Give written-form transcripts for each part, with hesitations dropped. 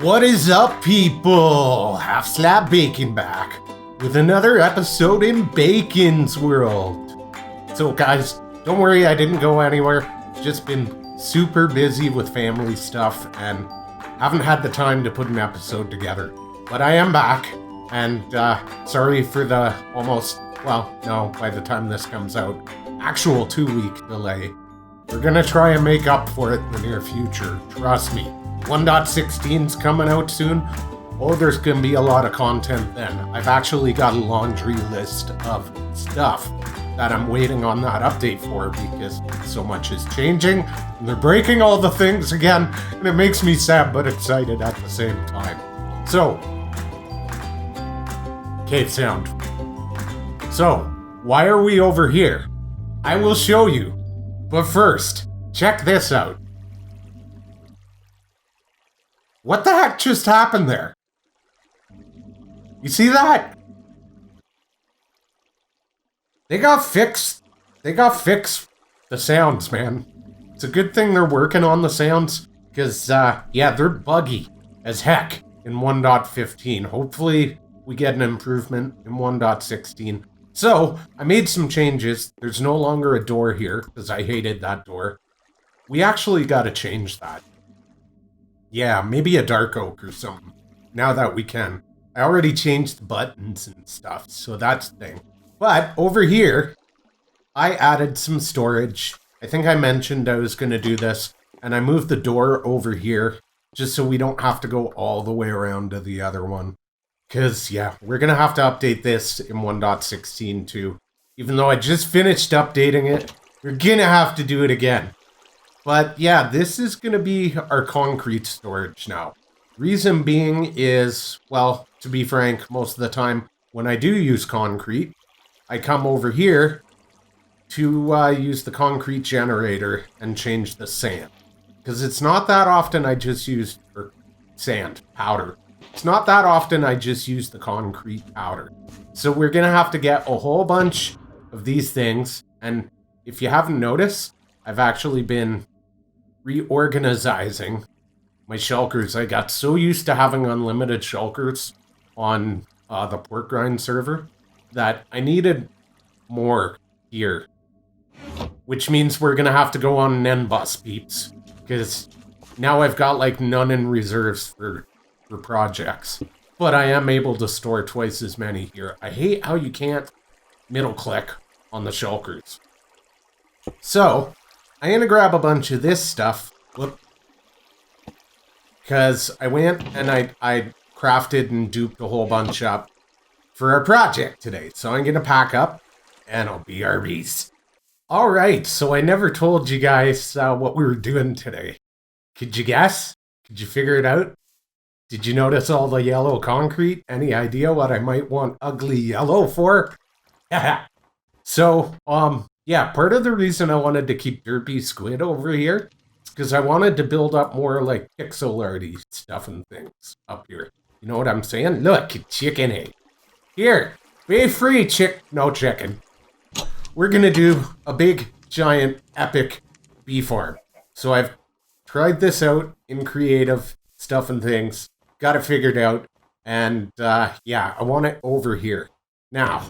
What is up, people? Half Slab Bacon back with another episode in Bacon's World. So guys, don't worry, I didn't go anywhere. Just been super busy with family stuff and haven't had the time to put an episode together. But I am back, and sorry for the by the time this comes out, actual 2-week delay. We're gonna try and make up for it in the near future, trust me. 1.16's coming out soon. Oh, there's gonna be a lot of content then. I've actually got a laundry list of stuff that I'm waiting on that update for because so much is changing and they're breaking all the things again, and it makes me sad but excited at the same time. So, cave sound. So, why are we over here? I will show you. But first, check this out. What the heck just happened there? You see that? They got fixed the sounds, man. It's a good thing they're working on the sounds, because, they're buggy as heck in 1.15. Hopefully, we get an improvement in 1.16. So, I made some changes. There's no longer a door here, because I hated that door. We actually gotta change that. Yeah, maybe a dark oak or something, now that we can. I already changed the buttons and stuff, so that's the thing. But, over here, I added some storage. I think I mentioned I was gonna do this, and I moved the door over here, just so we don't have to go all the way around to the other one. Because, we're going to have to update this in 1.16 too. Even though I just finished updating it, we're going to have to do it again. But, this is going to be our concrete storage now. Reason being is, well, to be frank, most of the time when I do use concrete, I come over here to use the concrete generator and change the sand. Because it's not that often I just use powder. It's not that often I just use the concrete powder. So we're going to have to get a whole bunch of these things. And if you haven't noticed, I've actually been reorganizing my shulkers. I got so used to having unlimited shulkers on the pork grind server that I needed more here. Which means we're going to have to go on an N-bus, peeps. Because now I've got like none in reserves for projects, but I am able to store twice as many here. I hate how you can't middle click on the shulkers. So, I'm gonna grab a bunch of this stuff, because I went and I crafted and duped a whole bunch up for our project today. So I'm gonna pack up, and I'll be RBs. Alright, so I never told you guys what we were doing today. Could you guess? Could you figure it out? Did you notice all the yellow concrete? Any idea what I might want ugly yellow for? So, part of the reason I wanted to keep Derpy Squid over here is because I wanted to build up more, like, pixel arty stuff and things up here. You know what I'm saying? Look, chicken egg. Here, be free, no chicken. We're gonna do a big, giant, epic bee farm. So I've tried this out in creative stuff and things. Got it figured out, and I want it over here. Now,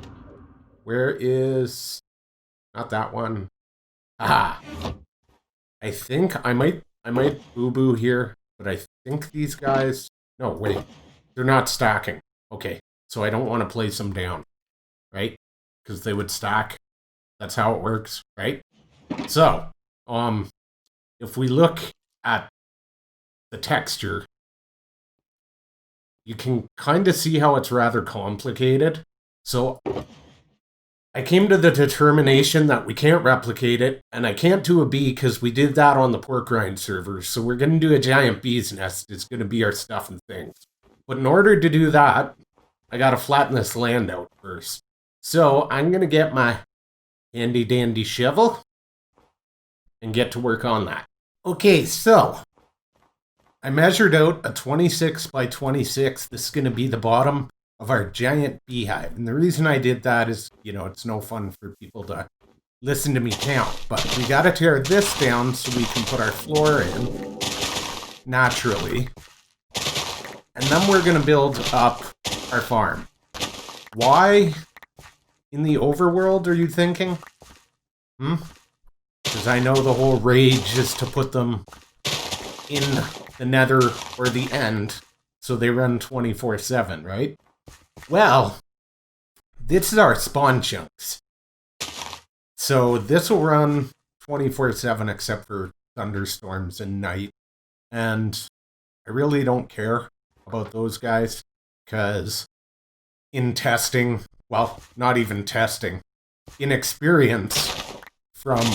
where is... not that one. I think I might boo-boo here, but I think these guys... no, wait. They're not stacking. Okay, so I don't want to place them down, right? Because they would stack. That's how it works, right? So, if we look at the texture, you can kind of see how it's rather complicated. So I came to the determination that we can't replicate it, and I can't do a bee because we did that on the pork rind server. So we're going to do a giant bee's nest. It's going to be our stuff and things. But in order to do that, I got to flatten this land out first. So I'm going to get my handy dandy shovel and get to work on that. Okay, so I measured out a 26 by 26. This is going to be the bottom of our giant beehive. And the reason I did that is, it's no fun for people to listen to me count. But we got to tear this down so we can put our floor in naturally. And then we're going to build up our farm. Why in the overworld, are you thinking? Because I know the whole rage is to put them in the nether or the end, so they run 24/7, right? Well, this is our spawn chunks. So this will run 24/7 except for thunderstorms and night. And I really don't care about those guys because in testing, well, not even testing, in experience from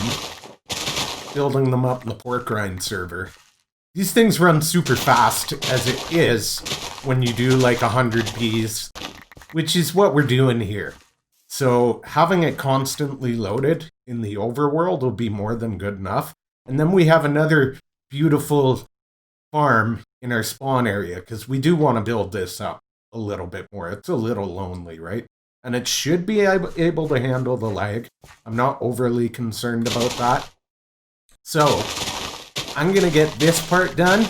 building them up in the pork rind server, these things run super fast as it is when you do like 100 Ps, which is what we're doing here. So having it constantly loaded in the overworld will be more than good enough. And then we have another beautiful farm in our spawn area because we do want to build this up a little bit more. It's a little lonely, right? And it should be able to handle the lag. I'm not overly concerned about that. So I'm going to get this part done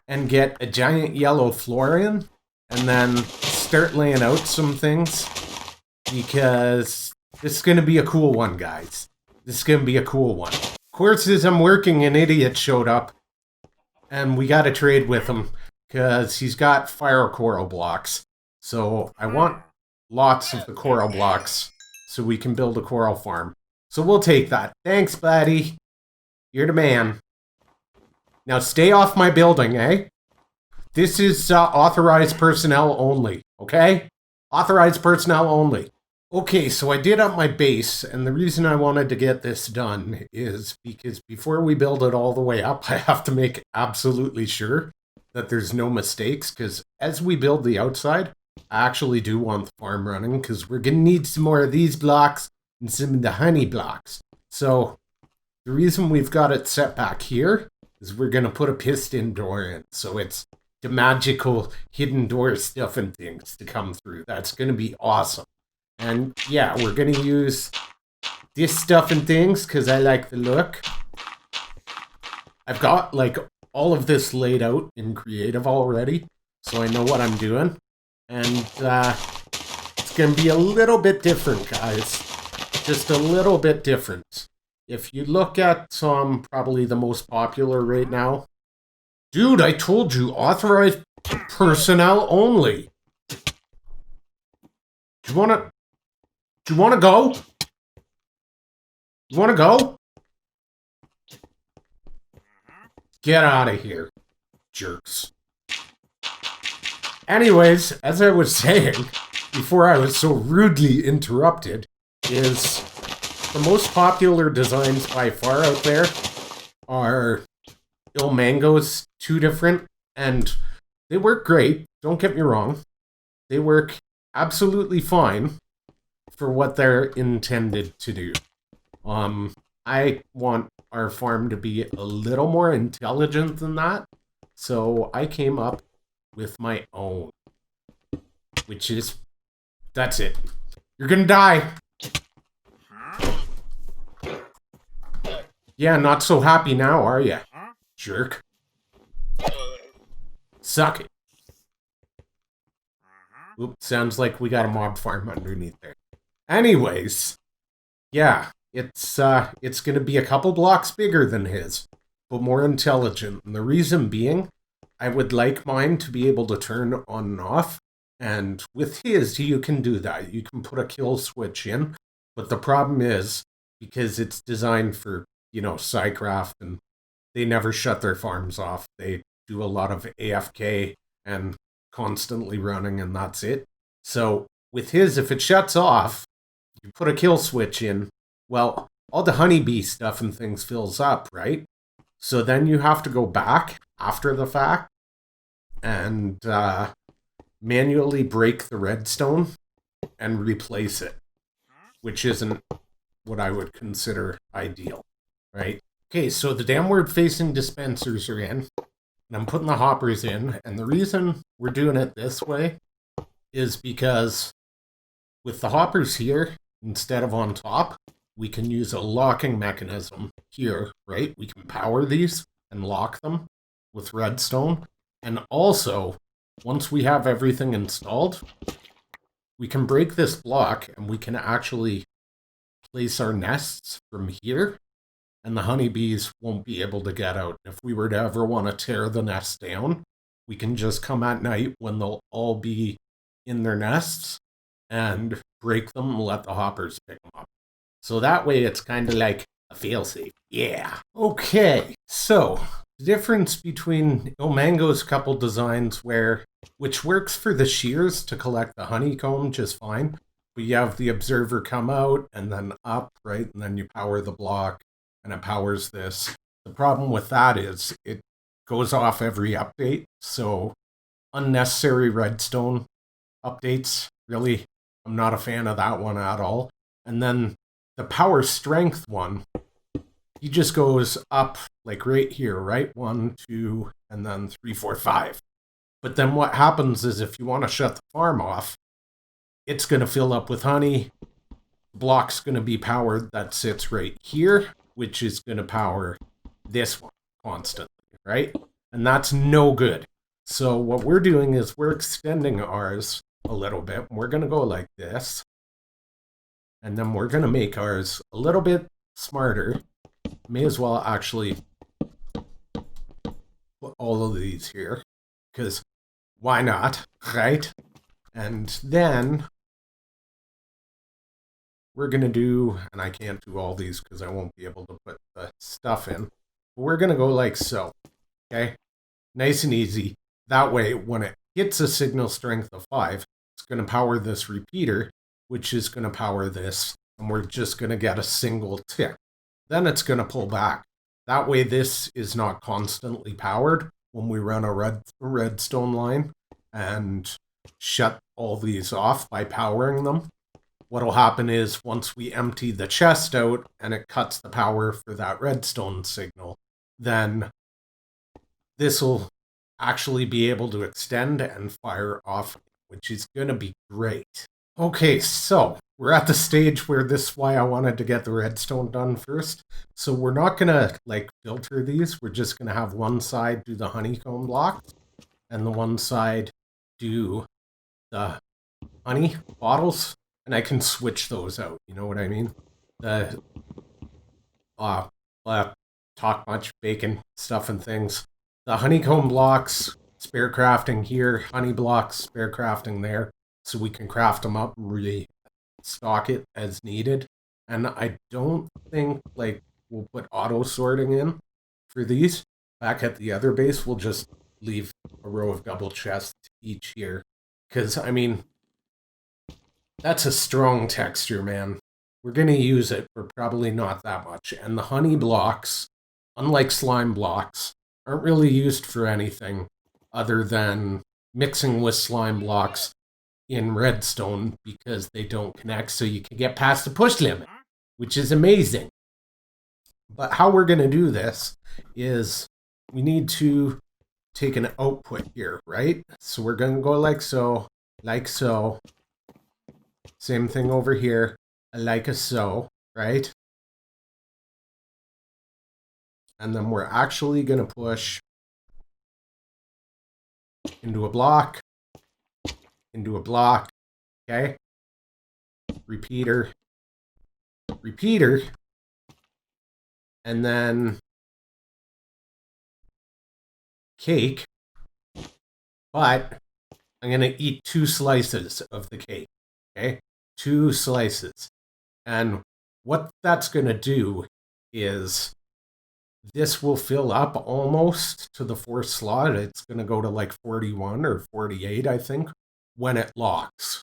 and get a giant yellow floor in and then start laying out some things because this is going to be a cool one, guys. This is going to be a cool one. Of course, as I'm working, an idiot showed up and we got to trade with him because he's got fire coral blocks. So I want lots of the coral blocks so we can build a coral farm. So we'll take that. Thanks, buddy. You're the man. Now stay off my building, eh? This is authorized personnel only, okay? Authorized personnel only. Okay, so I did up my base, and the reason I wanted to get this done is because before we build it all the way up, I have to make absolutely sure that there's no mistakes, because as we build the outside, I actually do want the farm running, because we're going to need some more of these blocks and some of the honey blocks. So the reason we've got it set back here is we're going to put a piston door in, so it's the magical hidden door stuff and things to come through. That's going to be awesome. And yeah, we're going to use this stuff and things because I like the look. I've got like all of this laid out in creative already, so I know what I'm doing. And it's going to be a little bit different, guys. Just a little bit different. If you look at probably the most popular right now. Dude, I told you, authorized personnel only. Do you want to go? You want to go? Get out of here, jerks. Anyways, as I was saying, before I was so rudely interrupted, is the most popular designs by far out there are Ilmango's 2 different, and they work great, don't get me wrong. They work absolutely fine for what they're intended to do. I want our farm to be a little more intelligent than that, so I came up with my own, which is, that's it. You're gonna die. Yeah, not so happy now, are ya, jerk? Suck it. Oops, sounds like we got a mob farm underneath there. Anyways, yeah, it's gonna be a couple blocks bigger than his, but more intelligent. And the reason being, I would like mine to be able to turn on and off. And with his, you can do that. You can put a kill switch in. But the problem is, because it's designed for, Psycraft, and they never shut their farms off. They do a lot of AFK and constantly running, and that's it. So with his, if it shuts off, you put a kill switch in, well, all the honeybee stuff and things fills up, right? So then you have to go back after the fact and manually break the redstone and replace it, which isn't what I would consider ideal, right? Okay, so the downward facing dispensers are in, and I'm putting the hoppers in, and the reason we're doing it this way is because with the hoppers here, instead of on top, we can use a locking mechanism here, right? We can power these and lock them with redstone, and also once we have everything installed, we can break this block and we can actually place our nests from here, and the honeybees won't be able to get out. If we were to ever want to tear the nest down, we can just come at night when they'll all be in their nests and break them and let the hoppers pick them up. So that way it's kind of like a failsafe. Yeah. Okay, so the difference between Ilmango's couple designs which works for the shears to collect the honeycomb just fine, but you have the observer come out and then up, right? And then you power the block and it powers this. The problem with that is it goes off every update, so unnecessary redstone updates, really, I'm not a fan of that one at all. And then the power strength one, he just goes up like right here, right? 1, 2, and then 3, 4, 5. But then what happens is if you want to shut the farm off, it's going to fill up with honey. The block's going to be powered that sits right here, which is going to power this one constantly, right? And that's no good. So what we're doing is we're extending ours a little bit. We're going to go like this. And then we're going to make ours a little bit smarter. May as well actually put all of these here, because why not, right? And then we're going to do, and I can't do all these because I won't be able to put the stuff in, but we're going to go like so, okay? Nice and easy. That way, when it hits a signal strength of 5, it's going to power this repeater, which is going to power this, and we're just going to get a single tick. Then it's going to pull back. That way, this is not constantly powered when we run a redstone line and shut all these off by powering them. What'll happen is once we empty the chest out and it cuts the power for that redstone signal, then this will actually be able to extend and fire off, which is going to be great. Okay, so we're at the stage where this is why I wanted to get the redstone done first. So we're not going to like filter these. We're just going to have one side do the honeycomb block and the one side do the honey bottles. And I can switch those out. You know what I mean? The talk much bacon stuff and things. The honeycomb blocks, spare crafting here. Honey blocks, spare crafting there. So we can craft them up and really stock it as needed. And I don't think like we'll put auto sorting in for these. Back at the other base, we'll just leave a row of double chests each here. Because, I mean, that's a strong texture, man. We're going to use it, but probably not that much. And the honey blocks, unlike slime blocks, aren't really used for anything other than mixing with slime blocks in redstone because they don't connect, so you can get past the push limit, which is amazing. But how we're going to do this is we need to take an output here, right? So we're going to go like so, like so. Same thing over here, like a so, right? And then we're actually going to push into a block, okay? Repeater, and then cake, but I'm going to eat 2 slices of the cake, okay? 2 slices. And what that's going to do is this will fill up almost to the 4th slot. It's going to go to like 41 or 48, I think, when it locks.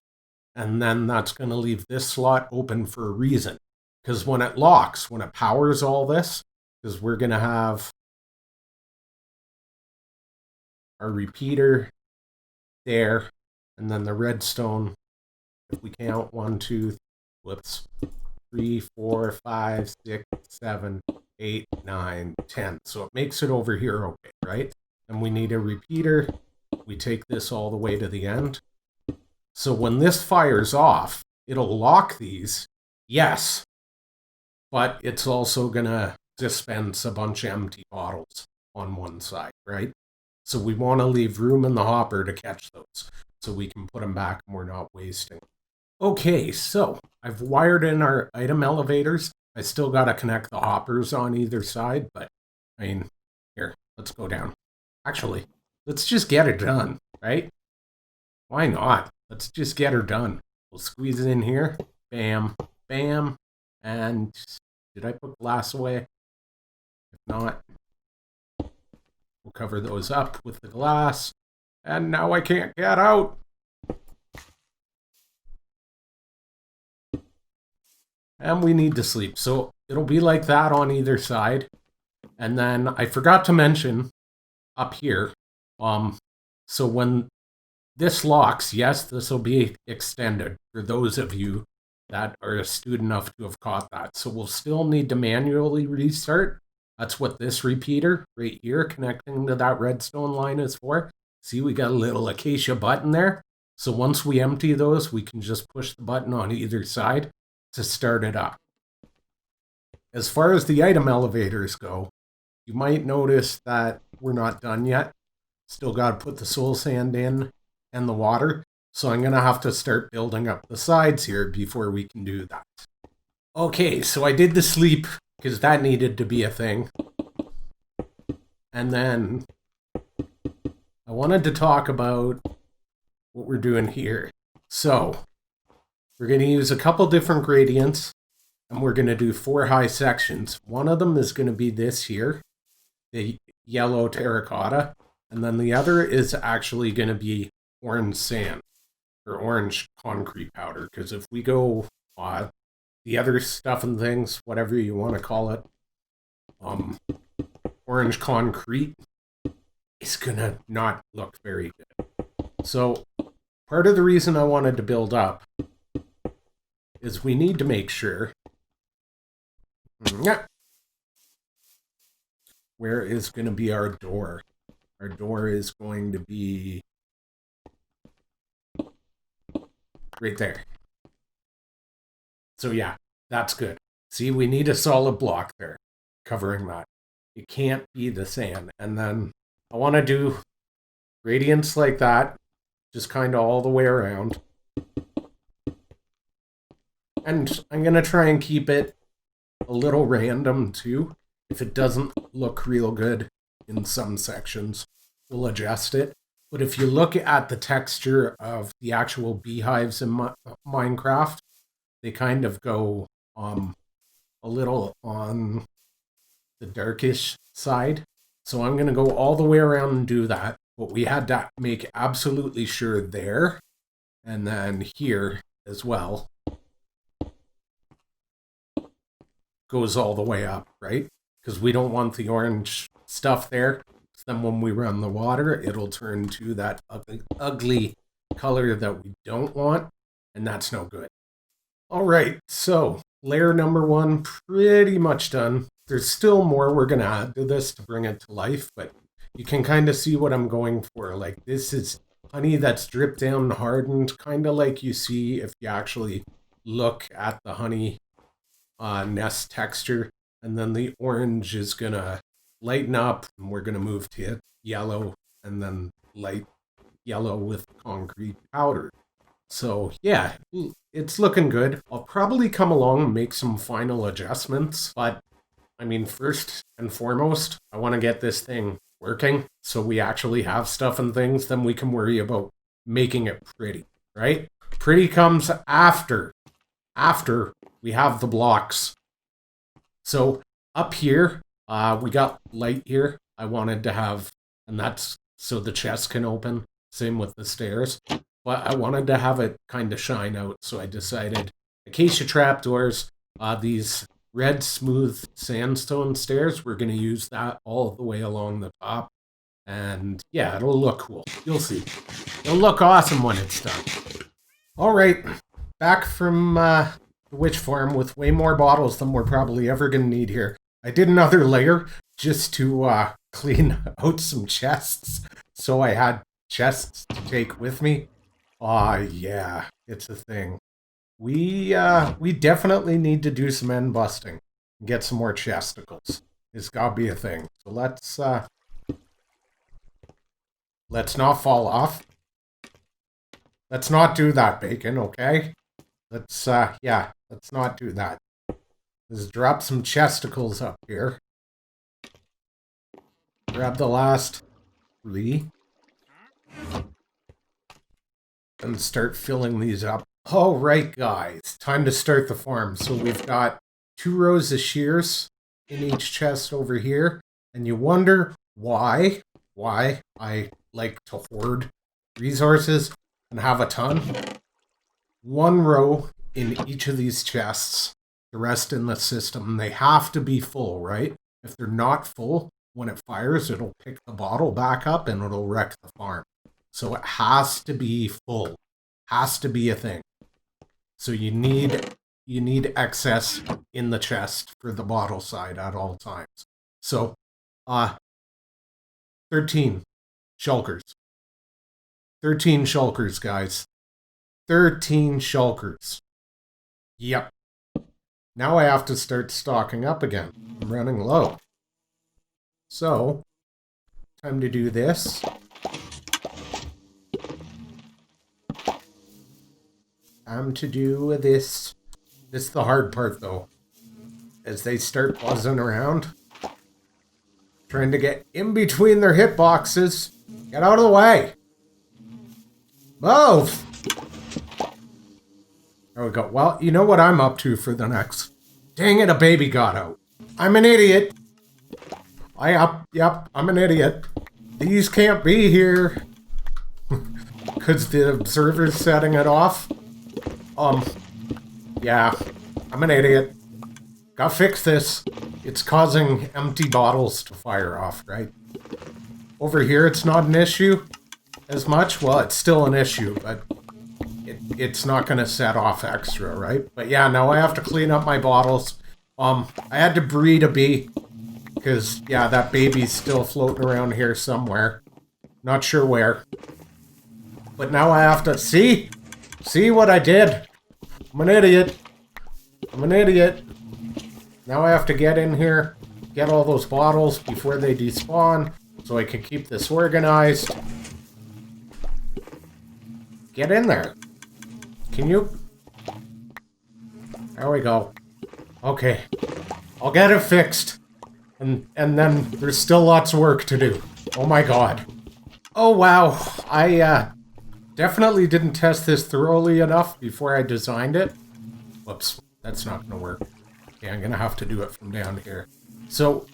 And then that's going to leave this slot open for a reason. Because when it locks, when it powers all this, because we're going to have our repeater there, and then the redstone, if we count 1, 2, 3, 4, 5, 6, 7, 8, 9, 10. So it makes it over here okay, right? And we need a repeater. We take this all the way to the end. So when this fires off, it'll lock these, yes, but it's also going to dispense a bunch of empty bottles on one side, right? So we want to leave room in the hopper to catch those so we can put them back and we're not wasting. Okay, so I've wired in our item elevators. I still got to connect the hoppers on either side, but I mean, here, let's go down. Actually, let's just get it done, right? Why not? Let's just get her done. We'll squeeze it in here. Bam, bam. And did I put glass away? If not, we'll cover those up with the glass. And now I can't get out. And we need to sleep. So it'll be like that on either side. And then I forgot to mention up here. So when this locks, yes, this will be extended for those of you that are astute enough to have caught that. So we'll still need to manually restart. That's what this repeater right here connecting to that redstone line is for. See, we got a little acacia button there. So once we empty those, we can just push the button on either side to start it up. As far as the item elevators go, you might notice that we're not done yet. Still got to put the soul sand in and the water. So I'm going to have to start building up the sides here before we can do that. Okay, so I did the sleep because that needed to be a thing. And then I wanted to talk about what we're doing here. So we're going to use a couple different gradients and we're going to do 4 high sections. One of them is going to be this here, the yellow terracotta. And then the other is actually going to be orange sand or orange concrete powder. Because if we go the other stuff and things, whatever you want to call it, orange concrete, it's going to not look very good. So part of the reason I wanted to build up is we need to make sure. Where is going to be our door? Our door is going to be right there. So yeah, that's good. See, we need a solid block there covering that. It can't be the sand. And then I want to do gradients like that, just kind of all the way around. And I'm going to try and keep it a little random too. If it doesn't look real good in some sections, we'll adjust it. But if you look at the texture of the actual beehives in Minecraft, they kind of go a little on the darkish side. So I'm going to go all the way around and do that. But we had to make absolutely sure there and then here as well goes all the way up, right? Because we don't want the orange stuff there. Then when we run the water, it'll turn to that ugly color that we don't want, and that's no good. All right, so layer number 1, pretty much done. There's still more we're going to add to this to bring it to life, but you can kind of see what I'm going for. Like, this is honey that's dripped down and hardened, kind of like you see if you actually look at the honey nest texture. And then the orange is going to lighten up, and we're going to move to yellow, and then light yellow with concrete powder. So yeah, it's looking good. I'll probably come along and make some final adjustments, but I mean, first and foremost, I want to get this thing working so we actually have stuff and things, then we can worry about making it pretty, right? Pretty comes after we have the blocks. So up here, we got light here. I wanted to have, and that's so the chest can open. Same with the stairs. But I wanted to have it kind of shine out, so I decided acacia trapdoors, these red smooth sandstone stairs, we're going to use that all the way along the top. And yeah, it'll look cool. You'll see. It'll look awesome when it's done. All right, back from the witch farm with way more bottles than we're probably ever going to need here. I did another layer just to clean out some chests, so I had chests to take with me. Yeah, it's a thing. We definitely need to do some end busting and get some more chesticles. It's gotta be a thing. So let's let's not fall off. Let's not do that, Bacon, okay? Let's, yeah, let's not do that. Let's drop some chesticles up here. Grab the last 3. And start filling these up. All right, guys. Time to start the farm. So we've got 2 rows of shears in each chest over here. And you wonder why I like to hoard resources and have a ton. 1 row in each of these chests. The rest in the system. They have to be full, right? If they're not full, when it fires, it'll pick the bottle back up and it'll wreck the farm. So it has to be full. Has to be a thing. So you need excess in the chest for the bottle side at all times. So 13 shulkers. 13 shulkers, guys. 13 shulkers. Yep. Now I have to start stocking up again. I'm running low. So, time to do this. Time to do this. This is the hard part, though. As they start buzzing around. Trying to get in between their hitboxes. Get out of the way. Move! There we go. Well, you know what I'm up to for the next... Dang it, a baby got out. I'm an idiot. Yep, I'm an idiot. These can't be here. Because the observer's setting it off. Yeah, I'm an idiot. Gotta fix this. It's causing empty bottles to fire off, right? Over here, it's not an issue as much. Well, it's still an issue, but it's not gonna set off extra, right? But yeah, now I have to clean up my bottles. I had to breed a bee. Because, yeah, that baby's still floating around here somewhere. Not sure where. But now I have to... See? See what I did? I'm an idiot. I'm an idiot. Now I have to get in here, get all those bottles before they despawn, so I can keep this organized. Get in there. Can you? There we go. Okay. I'll get it fixed. And then there's still lots of work to do. Oh my god. Oh wow. I definitely didn't test this thoroughly enough before I designed it. Whoops. That's not going to work. Okay, I'm going to have to do it from down here. So,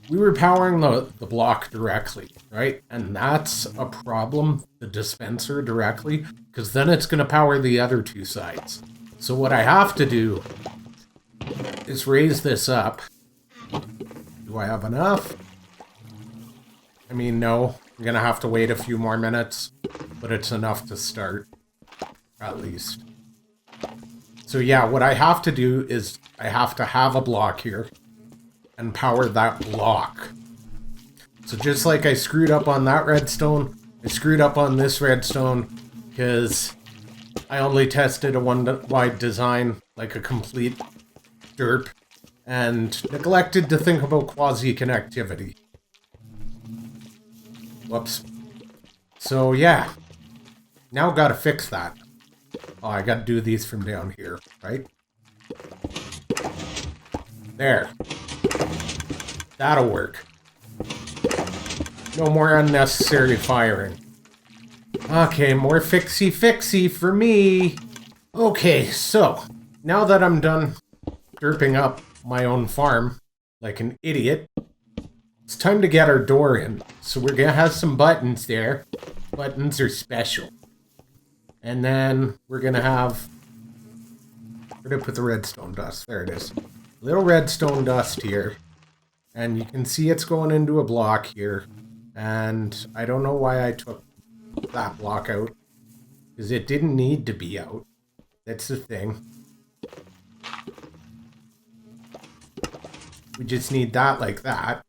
we were powering the block directly, right? And that's a problem, the dispenser directly, because then it's going to power the other 2 sides. So what I have to do is raise this up. Do I have enough? I mean, no. I'm going to have to wait a few more minutes, but it's enough to start, at least. So yeah, what I have to do is I have to have a block here and power that block. So just like I screwed up on that redstone, I screwed up on this redstone because I only tested a one-wide design, like a complete derp, and neglected to think about quasi-connectivity. Whoops. So yeah, now gotta fix that. Oh, I gotta do these from down here, right? There. That'll work. No more unnecessary firing. Okay, more fixy-fixy for me. Okay, so, now that I'm done derping up my own farm like an idiot, it's time to get our door in. So we're gonna have some buttons there. Buttons are special. And then we're gonna have... Where did I put the redstone dust? There it is. Little redstone dust here. And you can see it's going into a block here. And I don't know why I took that block out. Because it didn't need to be out. That's the thing. We just need that like that.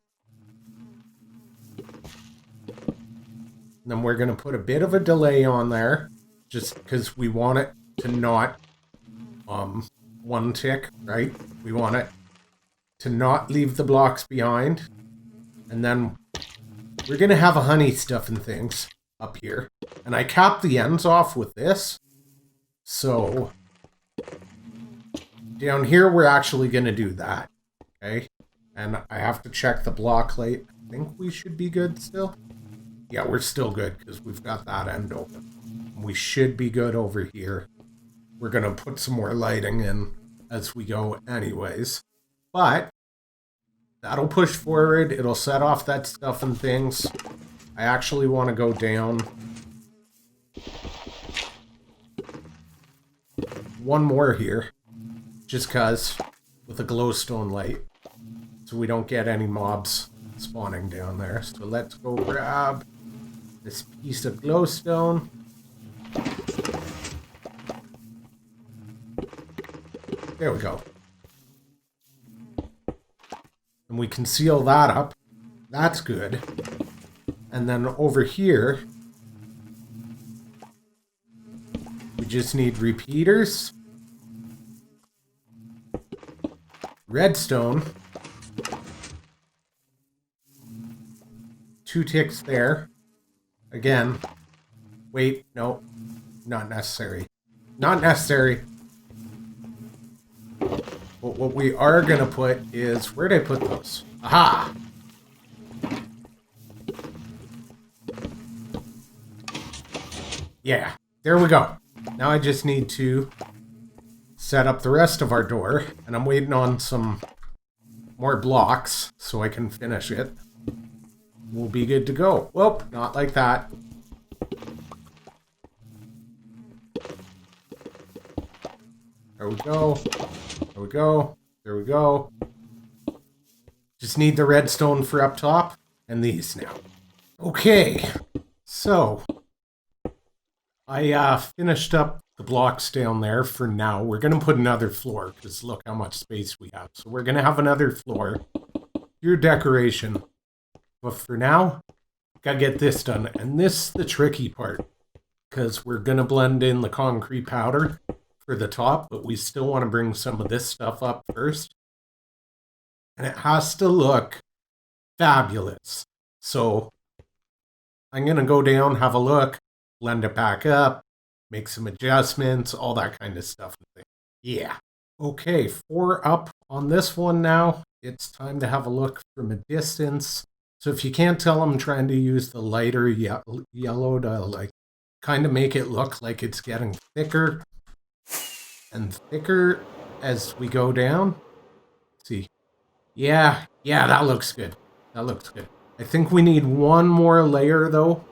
And then we're going to put a bit of a delay on there. Just because we want it to not one tick, right? We want it to not leave the blocks behind. And then we're going to have a honey stuff and things. up here. And I cap the ends off with this. So down here, we're actually going to do that. Okay. And I have to check the block light. I think we should be good still. Yeah, we're still good because we've got that end open. We should be good over here. We're going to put some more lighting in as we go anyways. But that'll push forward. It'll set off that stuff and things. I actually want to go down one more here. Just because with a glowstone light. So we don't get any mobs spawning down there. So let's go grab this piece of glowstone. There we go. And we can seal that up. That's good. And then over here, we just need repeaters, redstone, 2 ticks there. Again, wait, no, not necessary. Not necessary. But what we are going to put is... Where did I put those? Aha! Yeah, there we go. Now I just need to set up the rest of our door. And I'm waiting on some more blocks so I can finish it. We'll be good to go. Whoop, not like that. There we go. There we go. There we go. Just need the redstone for up top and these now. Okay. So I finished up the blocks down there for now. We're going to put another floor because look how much space we have. So we're going to have another floor. Your decoration. But for now, gotta get this done. And this is the tricky part. Because we're going to blend in the concrete powder for the top, but we still want to bring some of this stuff up first. And it has to look fabulous. So I'm going to go down, have a look, blend it back up, make some adjustments, all that kind of stuff. Yeah. Okay, 4 up on this one now. It's time to have a look from a distance. So if you can't tell, I'm trying to use the lighter yellow to like kind of make it look like it's getting thicker and thicker as we go down. Let's see. Yeah, that looks good. That looks good. I think we need one more layer though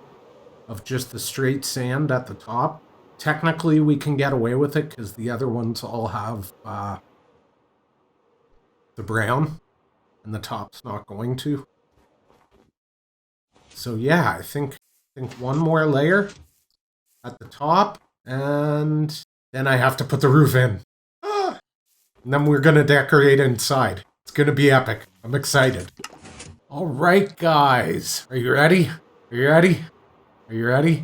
of just the straight sand at the top. Technically we can get away with it because the other ones all have the brown and the top's not going to. So yeah, I think one more layer at the top, and then I have to put the roof in. And then we're going to decorate inside. It's going to be epic. I'm excited. All right, guys. Are you ready? Are you ready? Are you ready?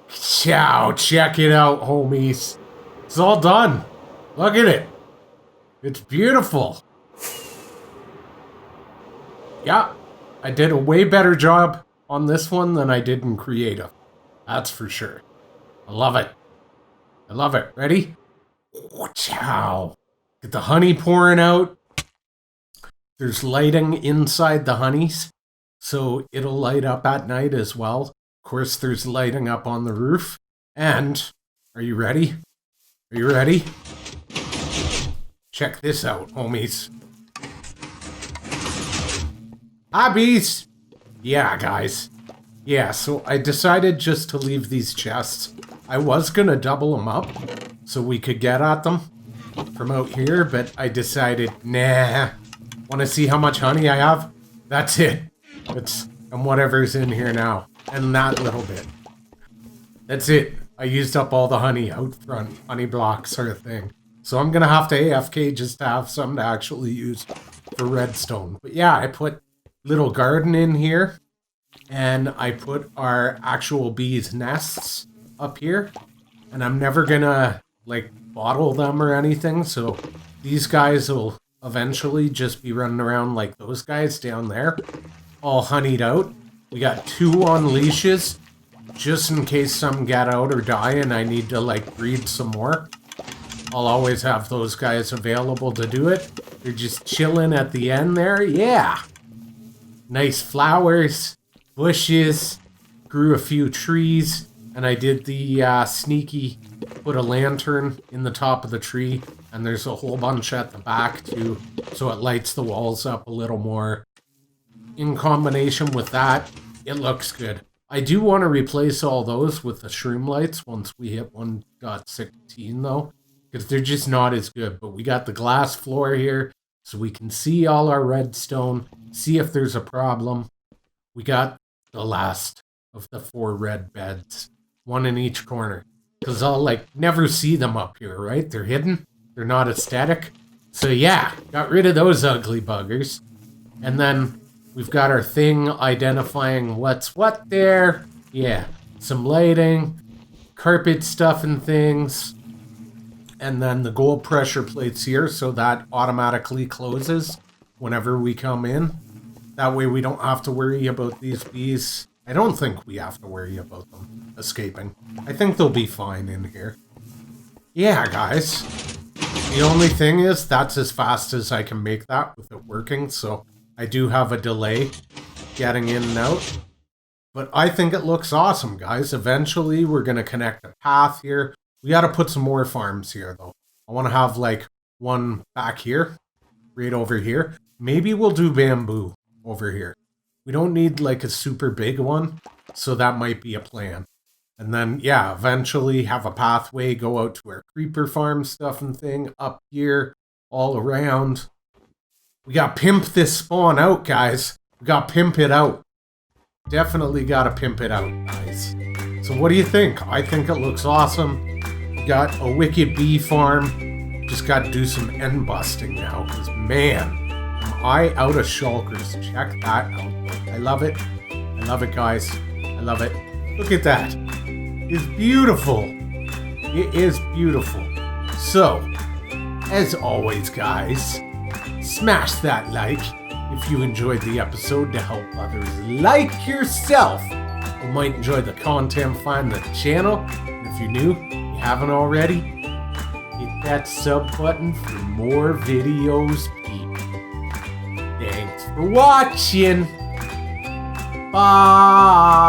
Ciao. Check it out, homies. It's all done. Look at it. It's beautiful. Yeah, I did a way better job on this one than I did in Creative. That's for sure. I love it. I love it. Ready? Ciao. Get the honey pouring out. There's lighting inside the honeys, so it'll light up at night as well. Of course, there's lighting up on the roof. And, are you ready? Are you ready? Check this out, homies. Hobbies! Yeah, guys. Yeah, so I decided just to leave these chests. I was gonna double them up so we could get at them from out here, but I decided, nah. Want to see how much honey I have? That's it. And whatever's in here now. And that little bit. That's it. I used up all the honey out front. Honey blocks are a thing. So I'm gonna have to AFK just to have some to actually use for redstone. But yeah, I put little garden in here. And I put our actual bees' nests up here. And I'm never gonna, like, bottle them or anything. So these guys will eventually just be running around like those guys down there. All honeyed out. We got 2 on leashes. just in case some get out or die and I need to, like, breed some more. I'll always have those guys available to do it. They're just chilling at the end there. Yeah. Nice flowers, bushes, grew a few trees, and I did the sneaky, put a lantern in the top of the tree, and there's a whole bunch at the back too, so it lights the walls up a little more. In combination with that, it looks good. I do want to replace all those with the shroom lights once we hit 1.16 though, because they're just not as good. But we got the glass floor here, so we can see all our redstone, see if there's a problem. We got the last of the 4 red beds, one in each corner, because I'll, like, never see them up here, right? They're hidden. They're not aesthetic. So yeah, got rid of those ugly buggers. And then we've got our thing identifying what's what there. Yeah, some lighting, carpet stuff and things. And then the gold pressure plates here, so that automatically closes whenever we come in. That way we don't have to worry about these bees. I don't think we have to worry about them escaping. I think they'll be fine in here. Yeah, guys. The only thing is, that's as fast as I can make that with it working, so I do have a delay getting in and out. But I think it looks awesome, guys. Eventually, we're going to connect a path here. We got to put some more farms here, though. I want to have, like, one back here, right over here. Maybe we'll do bamboo over here. We don't need, like, a super big one, so that might be a plan. And then, yeah, eventually have a pathway, go out to our creeper farm stuff and thing, up here, all around. We got pimp this spawn out, guys. We got pimp it out. Definitely gotta pimp it out, guys. So what do you think? I think it looks awesome. We got a wicked bee farm. Just gotta do some end busting now, because man, am I out of shulkers. Check that out. I love it. I love it, guys. I love it. Look at that. It's beautiful. It is beautiful. So, as always, guys, smash that like if you enjoyed the episode to help others like yourself who might enjoy the content, find the channel. And if you're new, you haven't already, hit that sub button for more videos, people. Thanks for watching. Bye.